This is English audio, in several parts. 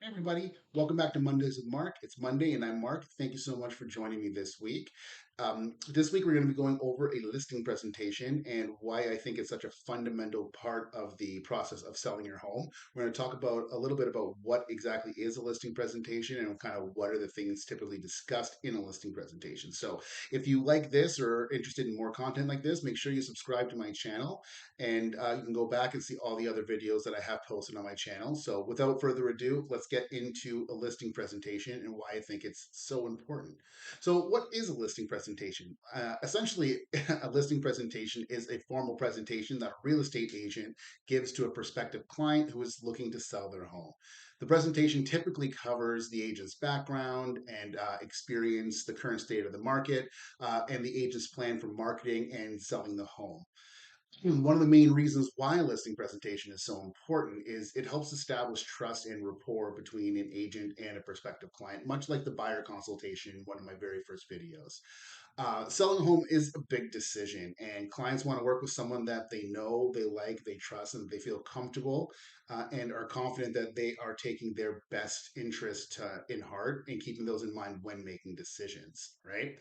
Hey everybody, welcome back to Mondays with Mark. It's Monday and I'm Mark. Thank you so much for joining me this week. This week we're going to be going over a listing presentation and why I think it's such a fundamental part of the process of selling your home. We're going to talk about a little bit about what exactly is a listing presentation and kind of what are the things typically discussed in a listing presentation. So if you like this or are interested in more content like this, make sure you subscribe to my channel and you can go back and see all the other videos that I have posted on my channel. So without further ado, let's get into a listing presentation and why I think it's so important. So what is a listing presentation? Essentially, a listing presentation is a formal presentation that a real estate agent gives to a prospective client who is looking to sell their home. The presentation typically covers the agent's background and experience, the current state of the market, and the agent's plan for marketing and selling the home. One of the main reasons why a listing presentation is so important is it helps establish trust and rapport between an agent and a prospective client, much like the buyer consultation in one of my very first videos. Selling a home is a big decision, and clients want to work with someone that they know, they like, they trust, and they feel comfortable and are confident that they are taking their best interest in heart and keeping those in mind when making decisions, right?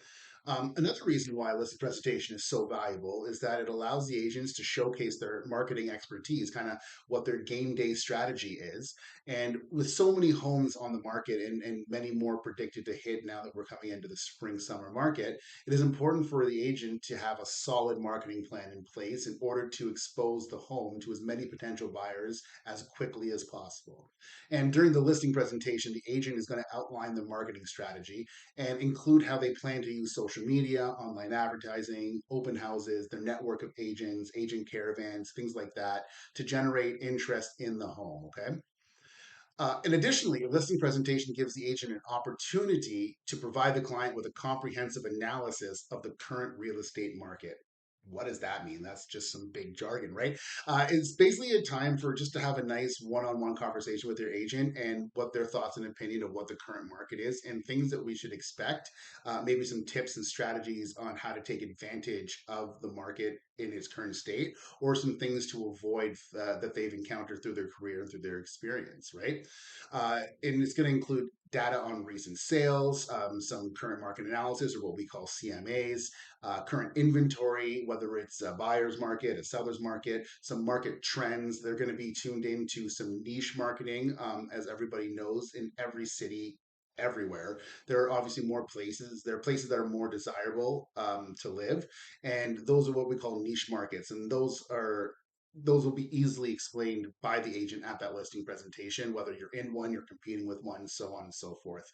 Another reason why a listed presentation is so valuable is that it allows the agents to showcase their marketing expertise, kind of what their game day strategy is. And with so many homes on the market and many more predicted to hit now that we're coming into the spring summer market, it is important for the agent to have a solid marketing plan in place in order to expose the home to as many potential buyers as quickly as possible. And during the listing presentation, the agent is going to outline the marketing strategy and include how they plan to use social media, online advertising, open houses, their network of agents, agent caravans, things like that to generate interest in the home. Okay. And additionally, a listing presentation gives the agent an opportunity to provide the client with a comprehensive analysis of the current real estate market. What does that mean? That's just some big jargon, right? It's basically a time for just to have a nice one-on-one conversation with your agent and what their thoughts and opinion of what the current market is and things that we should expect. Maybe some tips and strategies on how to take advantage of the market in its current state, or some things to avoid that they've encountered through their career and through their experience, right? And it's going to include data on recent sales, some current market analysis, or what we call CMAs, current inventory, whether it's a buyer's market, a seller's market, some market trends. They're going to be tuned into some niche marketing, as everybody knows, in every city. Everywhere there are obviously more places. There are places that are more desirable to live, and those are what we call niche markets. And those will be easily explained by the agent at that listing presentation, whether you're in one, you're competing with one, so on and so forth,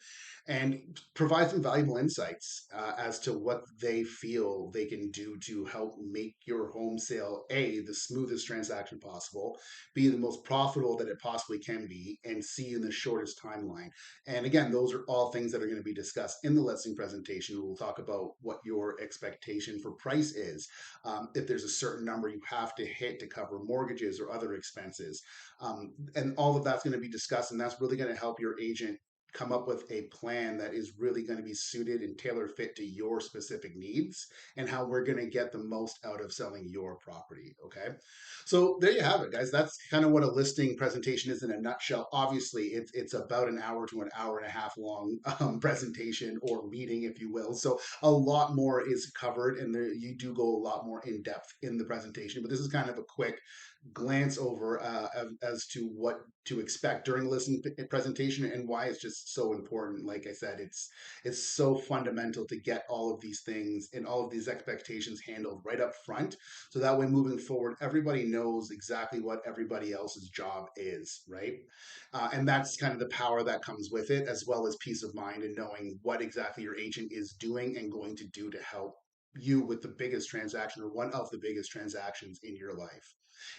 and provide some valuable insights as to what they feel they can do to help make your home sale A, the smoothest transaction possible, B, the most profitable that it possibly can be, and C, in the shortest timeline. And again, those are all things that are going to be discussed in the listing presentation. We'll talk about what your expectation for price is, if there's a certain number you have to hit to cover mortgages or other expenses. And all of that's going to be discussed, and that's really going to help your agent come up with a plan that is really going to be suited and tailor fit to your specific needs and how we're going to get the most out of selling your property. Okay. So there you have it, guys. That's kind of what a listing presentation is in a nutshell. Obviously, it's about an hour to an hour and a half long presentation or meeting, if you will. So a lot more is covered, and there, you do go a lot more in depth in the presentation. But this is kind of a quick glance over as to what to expect during the listening presentation and why it's just so important. Like I said, it's so fundamental to get all of these things and all of these expectations handled right up front, so that way moving forward, everybody knows exactly what everybody else's job is, right? And that's kind of the power that comes with it, as well as peace of mind and knowing what exactly your agent is doing and going to do to help you with the biggest transaction or one of the biggest transactions in your life.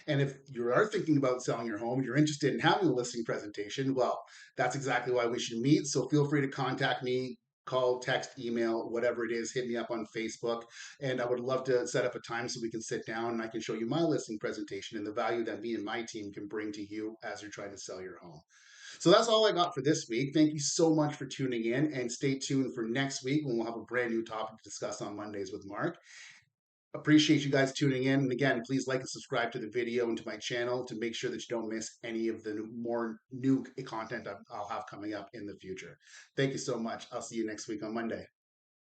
And if you are thinking about selling your home, you're interested in having a listing presentation, well, that's exactly why we should meet. So feel free to contact me, call, text, email, whatever it is, hit me up on Facebook. And I would love to set up a time so we can sit down and I can show you my listing presentation and the value that me and my team can bring to you as you're trying to sell your home. So that's all I got for this week. Thank you so much for tuning in and stay tuned for next week when we'll have a brand new topic to discuss on Mondays with Mark. Appreciate you guys tuning in. And again, please like and subscribe to the video and to my channel to make sure that you don't miss any of the more new content I'll have coming up in the future. Thank you so much. I'll see you next week on Monday.